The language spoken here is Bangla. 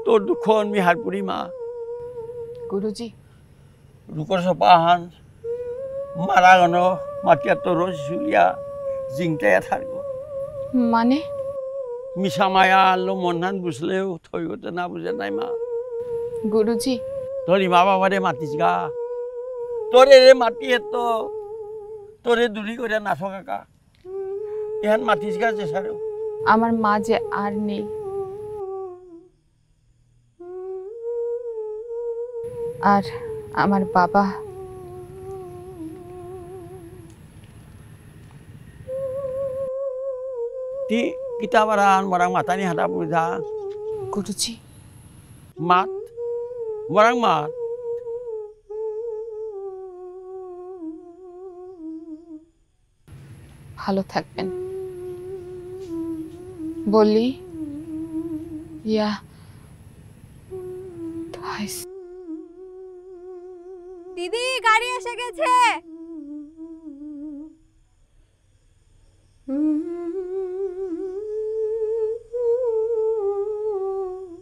তোর দুঃখ আমি হারপুরি মা গুরুজি রুকর সপাহান মারা গণ মাতিয়া তোর শিশুলিয়া জিংটাইয়া থাকবো মানে মিশা মায়া আনলো মনহান বুঝলেও থই হতে না বুঝে নাই মা গুরুজি তোর মা বাবারে মাতিস গা তোরে রে মাতিয়ে তো তোরে দূরি করে না কাকা এখান মাতিস গা যে সারেও আমার মা যে আর নেই আর আমার বাবা ti kita barang matani hadap buda গুরুজি mat barang mat ভালো থাকবেন বলি ইয়া দিদি গাড়ি এসে গেছে।